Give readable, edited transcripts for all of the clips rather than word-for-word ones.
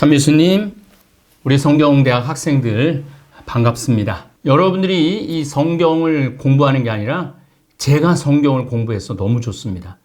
참미수님, 우리 성경대학 학생들 반갑습니다. 여러분들이 이 성경을 공부하는 게 아니라 제가 성경을 공부해서 너무 좋습니다.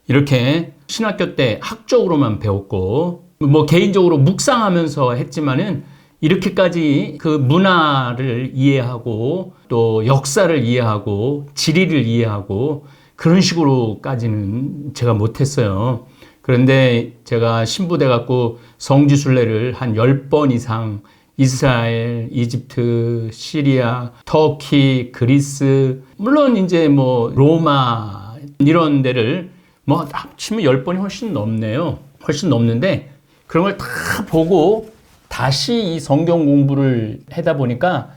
이렇게 신학교 때 학적으로만 배웠고 개인적으로 묵상하면서 했지만은 이렇게까지 그 문화를 이해하고 또 역사를 이해하고 지리를 이해하고 그런 식으로까지는 제가 못했어요. 그런데 제가 신부돼 갖고 성지순례를 한 10번 이상 이스라엘, 이집트, 시리아, 터키, 그리스, 물론 이제 로마 이런 데를 합치면 10번이 훨씬 넘네요. 훨씬 넘는데 그런 걸 다 보고 다시 이 성경 공부를 하다 보니까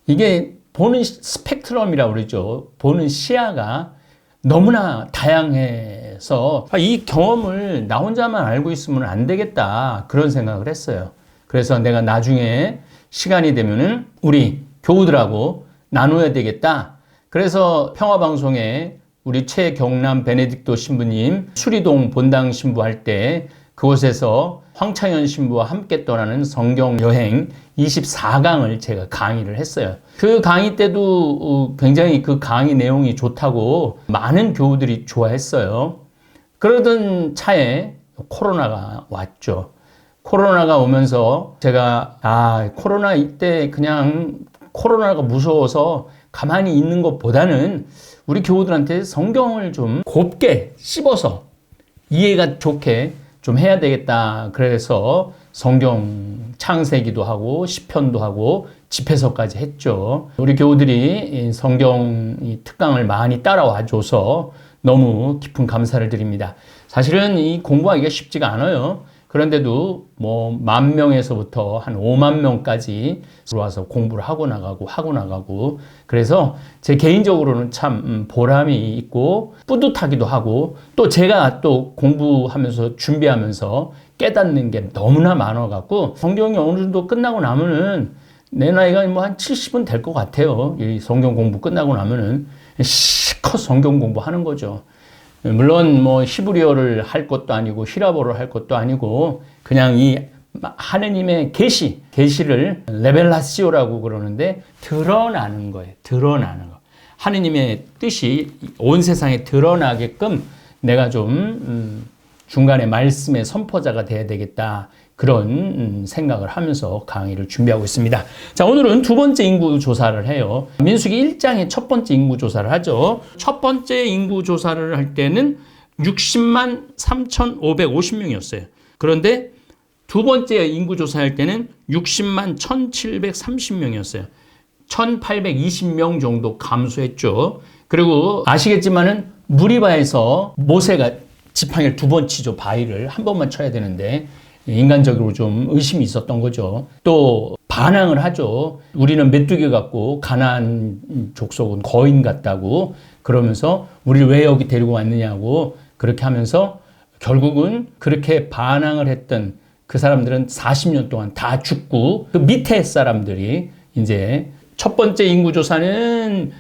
이게 보는 스펙트럼이라고 그러죠. 보는 시야가 너무나 다양해서 이 경험을 나 혼자만 알고 있으면 안 되겠다 그런 생각을 했어요. 그래서 내가 나중에 시간이 되면은 우리 교우들하고 나눠야 되겠다. 그래서 평화방송에 우리 최경남 베네딕토 신부님 수리동 본당 신부할 때 그곳에서 황창현 신부와 함께 떠나는 성경 여행 24강을 제가 강의를 했어요. 그 강의 때도 굉장히 그 강의 내용이 좋다고 많은 교우들이 좋아했어요. 그러던 차에 코로나가 왔죠. 코로나가 오면서 제가 코로나 이때 그냥 코로나가 무서워서 가만히 있는 것보다는 우리 교우들한테 성경을 좀 곱게 씹어서 이해가 좋게 좀 해야 되겠다. 그래서 성경 창세기도 하고 시편도 하고 집회서까지 했죠. 우리 교우들이 성경 특강을 많이 따라와줘서 너무 깊은 감사를 드립니다. 사실은 이 공부하기가 쉽지가 않아요. 그런데도 10,000명에서부터 한 50,000명까지 들어와서 공부를 하고 나가고 그래서 제 개인적으로는 참 보람이 있고 뿌듯하기도 하고 또 제가 또 공부하면서 준비하면서 깨닫는 게 너무나 많아갖고 성경이 어느 정도 끝나고 나면은 내 나이가 한 70은 될 것 같아요. 이 성경 공부 끝나고 나면은 실컷 성경 공부하는 거죠. 물론 히브리어를 할 것도 아니고 히라보를 할 것도 아니고 그냥 이 하느님의 계시를 레벨라시오라고 그러는데 드러나는 거예요. 드러나는 거. 하느님의 뜻이 온 세상에 드러나게끔 내가 좀 중간에 말씀의 선포자가 돼야 되겠다. 그런 생각을 하면서 강의를 준비하고 있습니다. 자, 오늘은 두 번째 인구 조사를 해요. 민수기 1장의 첫 번째 인구 조사를 하죠. 첫 번째 인구 조사를 할 때는 60만 3,550명이었어요. 그런데 두 번째 인구 조사할 때는 60만 1,730명이었어요. 1,820명 정도 감소했죠. 그리고 아시겠지만은 무리바에서 모세가 지팡이를 2번 치죠. 바위를 한 번만 쳐야 되는데 인간적으로 좀 의심이 있었던 거죠. 또 반항을 하죠. 우리는 메뚜기 같고 가나안 족속은 거인 같다고 그러면서 우리를 왜 여기 데리고 왔느냐고 그렇게 하면서 결국은 그렇게 반항을 했던 그 사람들은 40년 동안 다 죽고 그 밑에 사람들이 이제 첫 번째 인구조사는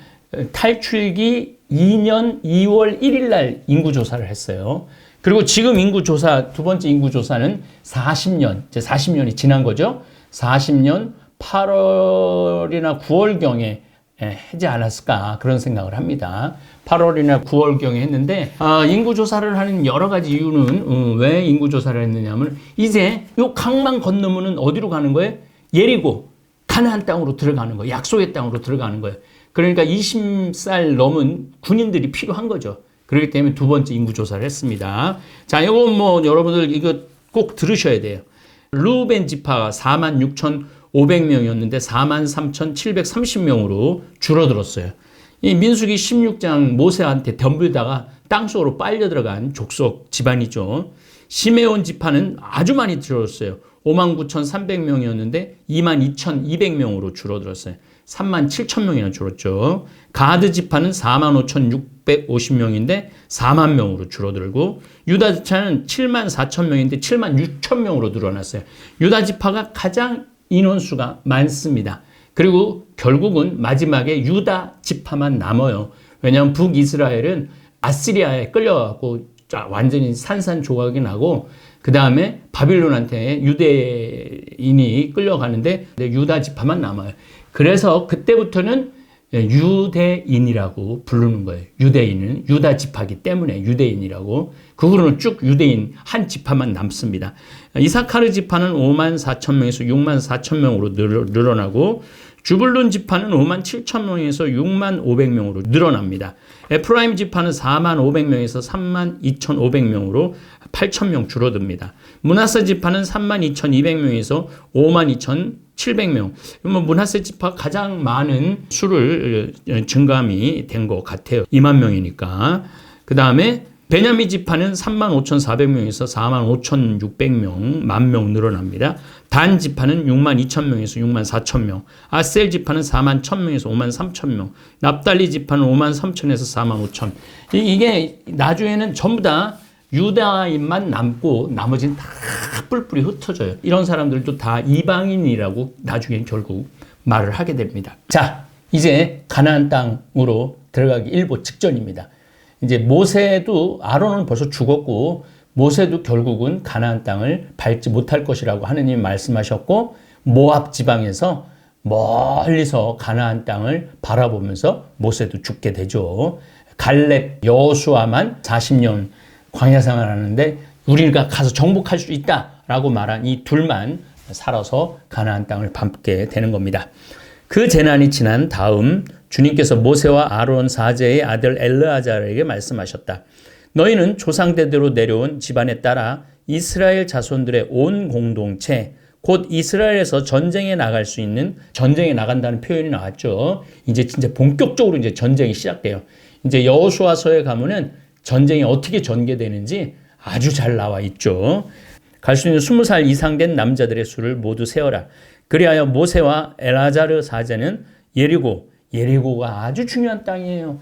탈출기 2년 2월 1일 날 인구조사를 했어요. 그리고 지금 인구조사, 두 번째 인구조사는 40년, 이제 40년이 지난 거죠. 40년 8월이나 9월경에 하지 않았을까 그런 생각을 합니다. 8월이나 9월경에 했는데 인구조사를 하는 여러 가지 이유는 왜 인구조사를 했느냐면 이제 요 강만 건너면은 어디로 가는 거예요? 예리고 가나안 땅으로 들어가는 거예요. 약속의 땅으로 들어가는 거예요. 그러니까 20살 넘은 군인들이 필요한 거죠. 그렇기 때문에 두 번째 인구조사를 했습니다. 자, 이거 여러분들 이거 꼭 들으셔야 돼요. 루벤 지파가 46,500명이었는데 43,730명으로 줄어들었어요. 이 민수기 16장 모세한테 덤빌다가 땅속으로 빨려 들어간 족속 집안이죠. 시메온 지파는 아주 많이 줄어들었어요. 59,300명이었는데 22,200명으로 줄어들었어요. 37,000명이나 줄었죠. 가드 지파는 45,650명인데 4만 명으로 줄어들고 유다 지파는 74,000명인데 76,000명으로 늘어났어요. 유다 지파가 가장 인원수가 많습니다. 그리고 결국은 마지막에 유다 지파만 남아요. 왜냐하면 북이스라엘은 아시리아에 끌려가고 완전히 산산조각이 나고 그 다음에 바빌론한테 유대인이 끌려가는데 유다 지파만 남아요. 그래서 그때부터는 유대인이라고 부르는 거예요. 유대인은 유다 지파기 때문에 유대인이라고. 그 후로는 쭉 유대인 한 지파만 남습니다. 이사카르 지파는 5만 4천 명에서 6만 4천 명으로 늘어나고, 주불룬 지파는 5만 7천 명에서 6만 500명으로 늘어납니다. 에프라임 지파는 4만 500명에서 3만 2,500명으로 8천 명 줄어듭니다. 므낫세 지파는 3만 2,200명에서 5만 2,700명. 므낫세 지파 가장 많은 수를 증감이 된 것 같아요. 2만 명이니까. 그 다음에 베냐민 지파는 3만 5,400명에서 4만 5,600명, 10,000명 늘어납니다. 단 지파는 6만 2천 명에서 6만 4천 명, 아셀 지파는 4만 1,000명에서 5만 3천 명, 납달리 지파는 5만 3천에서 4만 5천. 이게 나중에는 전부 다 유다인만 남고 나머지는 다 뿔뿔이 흩어져요. 이런 사람들도 다 이방인이라고 나중에 결국 말을 하게 됩니다. 자, 이제 가나안 땅으로 들어가기 일보 직전입니다. 이제 모세도, 아론은 벌써 죽었고 모세도 결국은 가나안 땅을 밟지 못할 것이라고 하느님이 말씀하셨고, 모압 지방에서 멀리서 가나안 땅을 바라보면서 모세도 죽게 되죠. 갈렙, 여호수아만 40년 광야 생활하는데 우리가 가서 정복할 수 있다라고 말한 이 둘만 살아서 가나안 땅을 밟게 되는 겁니다. 그 재난이 지난 다음 주님께서 모세와 아론 사제의 아들 엘르아잘에게 말씀하셨다. 너희는 조상대대로 내려온 집안에 따라 이스라엘 자손들의 온 공동체, 곧 이스라엘에서 전쟁에 나갈 수 있는, 전쟁에 나간다는 표현이 나왔죠. 이제 진짜 본격적으로 이제 전쟁이 시작돼요. 이제 여호수아서에 가면은 전쟁이 어떻게 전개되는지 아주 잘 나와 있죠. 갈 수 있는 20살 이상 된 남자들의 수를 모두 세어라. 그리하여 모세와 엘아자르 사제는 예리고가 아주 중요한 땅이에요.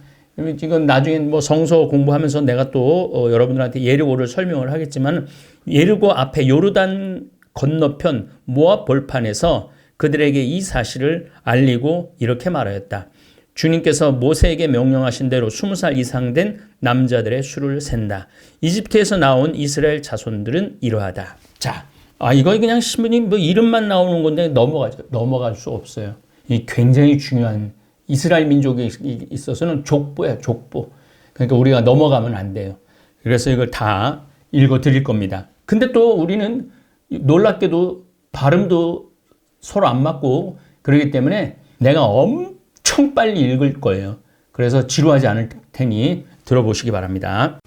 지금 나중에 뭐 성서 공부하면서 내가 또 여러분들한테 예리고를 설명을 하겠지만, 예리고 앞에 요르단 건너편 모압 벌판에서 그들에게 이 사실을 알리고 이렇게 말하였다. 주님께서 모세에게 명령하신 대로 20살 이상 된 남자들의 수를 센다. 이집트에서 나온 이스라엘 자손들은 이러하다. 자, 이거 그냥 신문이 뭐 이름만 나오는 건데 넘어갈 수 없어요. 이 굉장히 중요한, 이스라엘 민족에 있어서는 족보야, 족보. 그러니까 우리가 넘어가면 안 돼요. 그래서 이걸 다 읽어 드릴 겁니다. 근데 또 우리는 놀랍게도 발음도 서로 안 맞고 그러기 때문에 내가 엄청 빨리 읽을 거예요. 그래서 지루하지 않을 테니 들어보시기 바랍니다.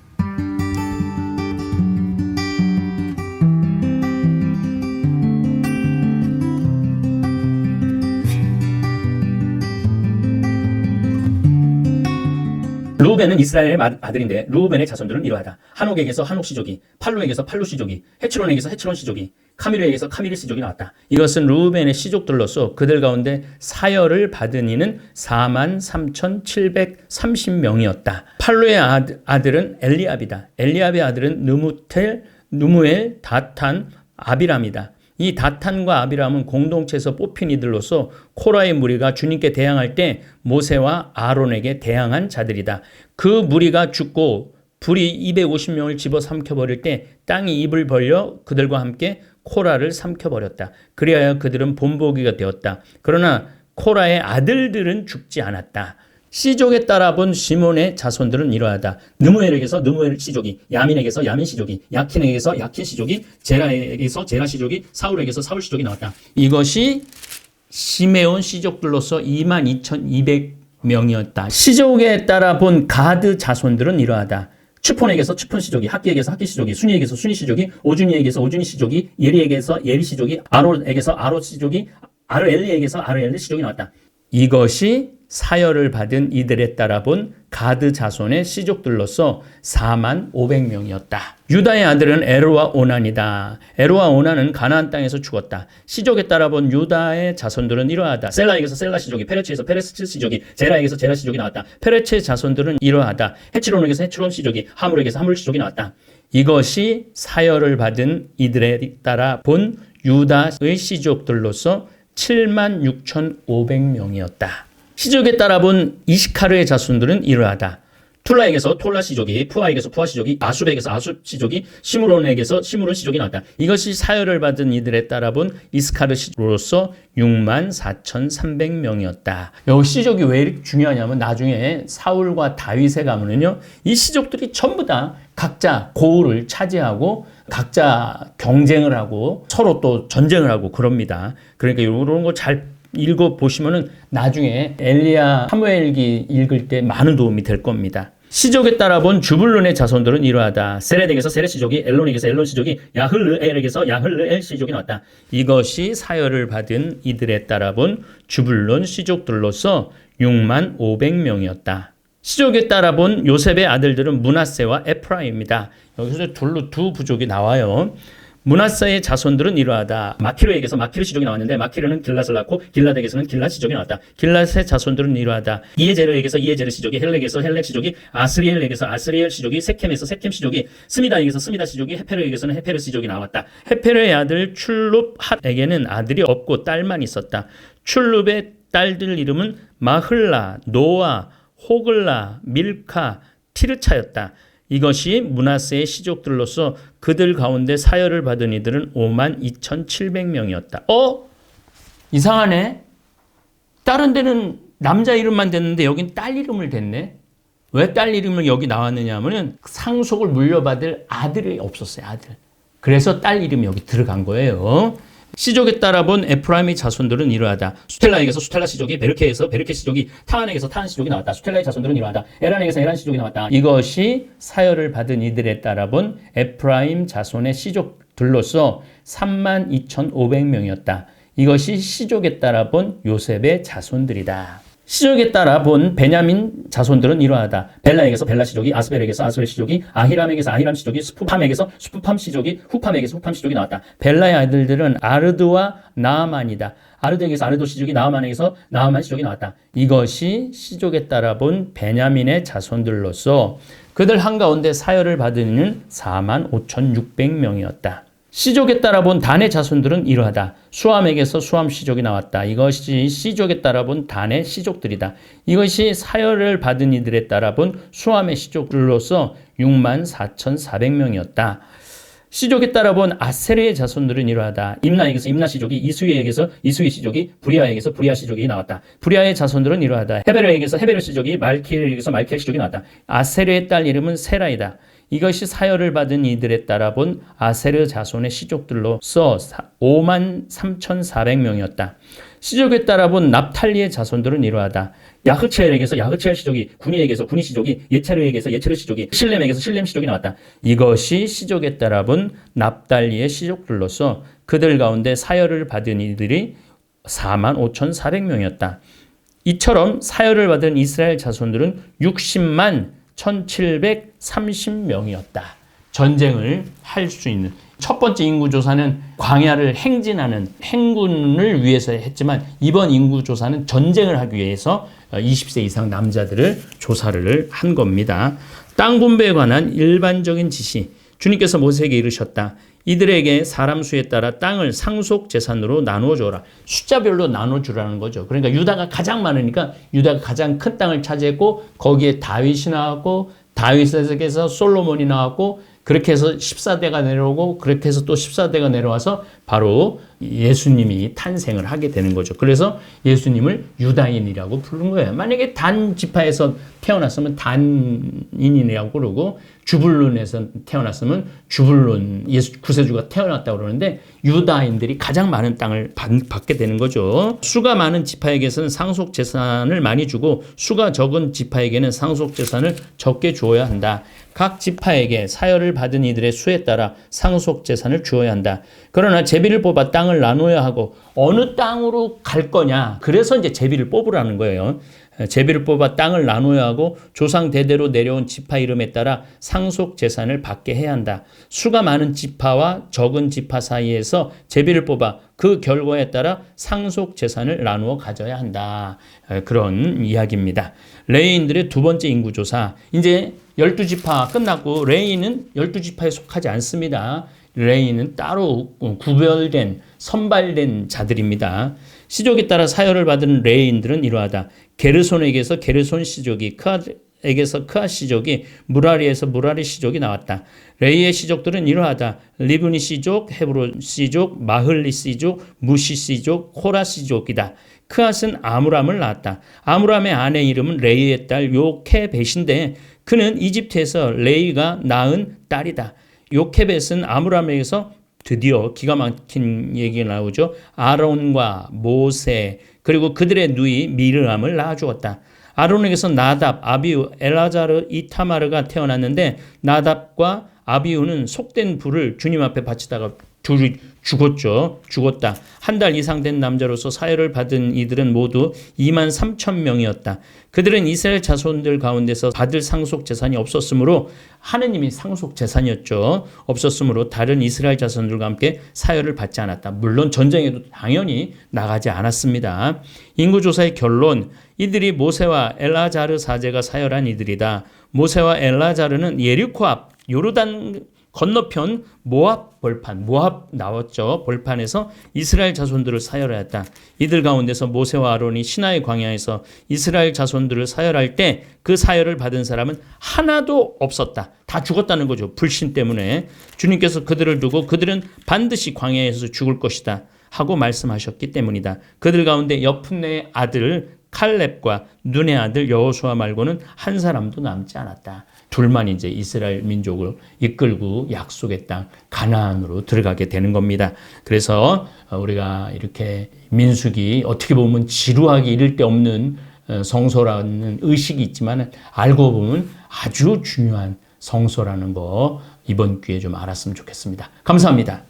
루벤은 이스라엘의 아들인데 루벤의 자손들은 이러하다. 한옥에게서 한옥 시족이, 팔루에게서 팔루 시족이, 헤츠론에게서 헤츠론 시족이, 카미르에게서 카미르 시족이 나왔다. 이것은 루벤의 시족들로서 그들 가운데 사열을 받은 이는 43,730명이었다. 팔루의 아들은 엘리압이다. 엘리압의 아들은 누무엘, 다탄, 아비람이다. 이 다탄과 아비람은 공동체에서 뽑힌 이들로서 코라의 무리가 주님께 대항할 때 모세와 아론에게 대항한 자들이다. 그 무리가 죽고 불이 250명을 집어삼켜버릴 때 땅이 입을 벌려 그들과 함께 코라를 삼켜버렸다. 그리하여 그들은 본보기가 되었다. 그러나 코라의 아들들은 죽지 않았다. 시족에 따라 본 시몬의 자손들은 이러하다. 느무엘에게서 느무엘 시족이, 야민에게서 야민 시족이, 야킨에게서 야킨 시족이, 제라에게서 제라 시족이, 사울에게서 사울 시족이 나왔다. 이것이 시메온 시족들로서 22,200명이었다. 시족에 따라 본 가드 자손들은 이러하다. 추폰에게서 추폰 시족이, 학기에게서 학기 시족이, 순이에게서 순이 시족이, 오주니에게서 오주니 시족이, 예리에게서 예리 시족이, 아롯에게서 아롯 시족이, 아르엘리에게서 아르엘리 시족이 나왔다. 이것이 사열을 받은 이들에 따라 본 가드 자손의 시족들로서 45,000명이었다. 유다의 아들은 에르와 오난이다. 에르와 오난은 가나안 땅에서 죽었다. 시족에 따라 본 유다의 자손들은 이러하다. 셀라에게서 셀라 시족이, 페레츠에서 페레스 시족이, 제라에게서 제라 시족이 나왔다. 페레츠의 자손들은 이러하다. 헤츠론에게서 헤츠론 시족이, 하물에게서 하물 시족이 나왔다. 이것이 사열을 받은 이들에 따라 본 유다의 시족들로서 76,500명이었다. 시족에 따라 본 이시카르의 자손들은 이러하다. 툴라에게서 톨라 시족이, 푸아에게서 푸아 시족이, 아숲에게서 아숲 시족이, 시므론에게서 시므론 시족이 나왔다. 이것이 사열을 받은 이들에 따라 본 이스카르 시족으로서 64,300명이었다. 이 시족이 왜 이렇게 중요하냐면 나중에 사울과 다윗에 가면은요, 이 시족들이 전부 다 각자 고을을 차지하고 각자 경쟁을 하고 서로 또 전쟁을 하고 그럽니다. 그러니까 이런 거 잘 읽어보시면은 나중에 엘리야 사무엘기 읽을 때 많은 도움이 될 겁니다. 시족에 따라 본 주불론의 자손들은 이러하다. 세렛에게서 세렛 시족이, 엘론에게서 엘론 시족이, 야흘르엘에게서 야흘르엘 시족이 나왔다. 이것이 사열을 받은 이들에 따라 본 주불론 시족들로서 65,000명이었다. 시족에 따라 본 요셉의 아들들은 므낫세와 에프라임입니다. 여기서 둘로 두 부족이 나와요. 므낫세의 자손들은 이러하다. 마키르에게서 마키르 시족이 나왔는데 마키르는 길랏을 낳고 길랏에게서는 길랏 시족이 나왔다. 길랏의 자손들은 이러하다. 이에제르에게서 이에제르 시족이, 헬렉에서 헬렉 시족이, 아스리엘에게서 아스리엘 시족이, 세켐에서 세켐 시족이, 스미다에게서 스미다 시족이, 헤페르에게서는 헤페르 시족이 나왔다. 헤페르의 아들 출룹핫에게는 아들이 없고 딸만 있었다. 출룹의 딸들 이름은 마흘라, 노아, 호글라, 밀카, 티르차였다. 이것이 므낫세의 시족들로서 그들 가운데 사열을 받은 이들은 52,700명이었다. 이상하네. 다른 데는 남자 이름만 됐는데 여긴 딸 이름을 댔네. 왜 딸 이름을 여기 나왔느냐 하면 상속을 물려받을 아들이 없었어요. 아들. 그래서 딸 이름이 여기 들어간 거예요. 시족에 따라 본 에프라임의 자손들은 이러하다. 수텔라에게서 수텔라 시족이, 베르케에서 베르케 시족이, 타한에게서 타한 시족이 나왔다. 수텔라의 자손들은 이러하다. 에란에게서 에란 시족이 나왔다. 이것이 사열을 받은 이들에 따라 본 에프라임 자손의 시족들로서 32,500명이었다. 이것이 시족에 따라 본 요셉의 자손들이다. 시족에 따라 본 베냐민 자손들은 이러하다. 벨라에게서 벨라 시족이, 아스벨에게서 아스벨 시족이, 아히람에게서 아히람 시족이, 수푸팜에게서 수푸팜 시족이, 후팜에게서 후팜 시족이 나왔다. 벨라의 아들들은 아르드와 나아만이다. 아르드에게서 아르도 시족이, 나아만에게서 나아만 시족이 나왔다. 이것이 시족에 따라 본 베냐민의 자손들로서 그들 한가운데 사열을 받은 이는 45,600명이었다. 시족에 따라 본 단의 자손들은 이러하다. 수함에게서 수함 시족이 나왔다. 이것이 시족에 따라 본 단의 시족들이다. 이것이 사열을 받은 이들에 따라 본 수함의 시족들로서 64,400명이었다. 시족에 따라 본 아세르의 자손들은 이러하다. 임나에게서 임나 시족이, 이수이에게서 이수이 시족이, 부리아에게서 부리아 시족이 나왔다. 부리아의 자손들은 이러하다. 헤베르에게서 헤베르 시족이, 말키엘에게서 말키엘 시족이 나왔다. 아세르의 딸 이름은 세라이다. 이것이 사열을 받은 이들에 따라 본 아세르 자손의 시족들로서 53,400명이었다. 시족에 따라 본 납탈리의 자손들은 이러하다. 야흐체엘에게서 야흐체엘 시족이, 구니에게서 구니 시족이, 예체르에게서 예체르 시족이, 실렘에게서 실렘 시족이 나왔다. 이것이 시족에 따라 본 납달리의 시족들로서 그들 가운데 사열을 받은 이들이 45,400명이었다. 이처럼 사열을 받은 이스라엘 자손들은 60만 1,730명이었다. 전쟁을 할 수 있는 첫 번째 인구조사는 광야를 행진하는 행군을 위해서 했지만 이번 인구조사는 전쟁을 하기 위해서 20세 이상 남자들을 조사를 한 겁니다. 땅 분배에 관한 일반적인 지시. 주님께서 모세에게 이르셨다. 이들에게 사람 수에 따라 땅을 상속 재산으로 나누어 줘라. 숫자별로 나눠 주라는 거죠. 그러니까 유다가 가장 많으니까 유다가 가장 큰 땅을 차지했고 거기에 다윗이 나왔고 다윗에게서 솔로몬이 나왔고 그렇게 해서 14대가 내려오고 그렇게 해서 또 14대가 내려와서 바로 예수님이 탄생을 하게 되는 거죠. 그래서 예수님을 유다인이라고 부른 거예요. 만약에 단 지파에서 태어났으면 단인이라고 그러고 주불론에서 태어났으면 주불론 예수 구세주가 태어났다고 그러는데 유다인들이 가장 많은 땅을 받게 되는 거죠. 수가 많은 지파에게서는 상속 재산을 많이 주고 수가 적은 지파에게는 상속 재산을 적게 주어야 한다. 각 지파에게 사열을 받은 이들의 수에 따라 상속 재산을 주어야 한다. 그러나 제비를 뽑아 땅을 나눠야 하고 어느 땅으로 갈 거냐. 그래서 이제 제비를 뽑으라는 거예요. 제비를 뽑아 땅을 나눠야 하고 조상 대대로 내려온 지파 이름에 따라 상속 재산을 받게 해야 한다. 수가 많은 지파와 적은 지파 사이에서 제비를 뽑아 그 결과에 따라 상속 재산을 나누어 가져야 한다. 그런 이야기입니다. 레위인들의 두 번째 인구조사. 이제 12지파 끝났고 레위인은 12지파에 속하지 않습니다. 레위인은 따로 구별된 선발된 자들입니다. 시족에 따라 사열을 받은 레위인들은 이러하다. 게르손에게서 게르손 시족이, 나답에게서 크앗 시족이, 무라리에서 무라리 시족이 나왔다. 레이의 시족들은 이러하다. 리브니 시족, 헤브론 시족, 마흘리 시족, 무시 시족, 코라 시족이다. 크앗은 아므람을 낳았다. 아므람의 아내 이름은 레이의 딸 요케벳인데 그는 이집트에서 레이가 낳은 딸이다. 요케벳은 아므람에게서 드디어 기가 막힌 얘기가 나오죠. 아론과 모세 그리고 그들의 누이 미르암을 낳아주었다. 아론에게서 나답, 아비우, 엘라자르, 이타마르가 태어났는데 나답과 아비우는 속된 불을 주님 앞에 바치다가 둘이 죽었다. 한 달 이상 된 남자로서 사혈을 받은 이들은 모두 23,000명이었다. 그들은 이스라엘 자손들 가운데서 받을 상속 재산이 없었으므로 하느님이 상속 재산이었죠. 없었으므로 다른 이스라엘 자손들과 함께 사혈을 받지 않았다. 물론 전쟁에도 당연히 나가지 않았습니다. 인구조사의 결론, 이들이 모세와 엘라자르 사제가 사혈한 이들이다. 모세와 엘라자르는 예리코 앞 요르단 건너편 모압 벌판, 모압 나왔죠. 벌판에서 이스라엘 자손들을 사혈하였다. 이들 가운데서 모세와 아론이 시나이 광야에서 이스라엘 자손들을 사혈할 때 그 사혈을 받은 사람은 하나도 없었다. 다 죽었다는 거죠. 불신 때문에. 주님께서 그들을 두고 그들은 반드시 광야에서 죽을 것이다 하고 말씀하셨기 때문이다. 그들 가운데 여푼네의 아들 칼렙과 눈의 아들 여호수아 말고는 한 사람도 남지 않았다. 둘만 이제 이스라엘 민족을 이끌고 약속의 땅 가나안으로 들어가게 되는 겁니다. 그래서 우리가 이렇게 민수기 어떻게 보면 지루하기 이를 데 없는 성소라는 의식이 있지만 알고 보면 아주 중요한 성소라는 거 이번 기회에 좀 알았으면 좋겠습니다. 감사합니다.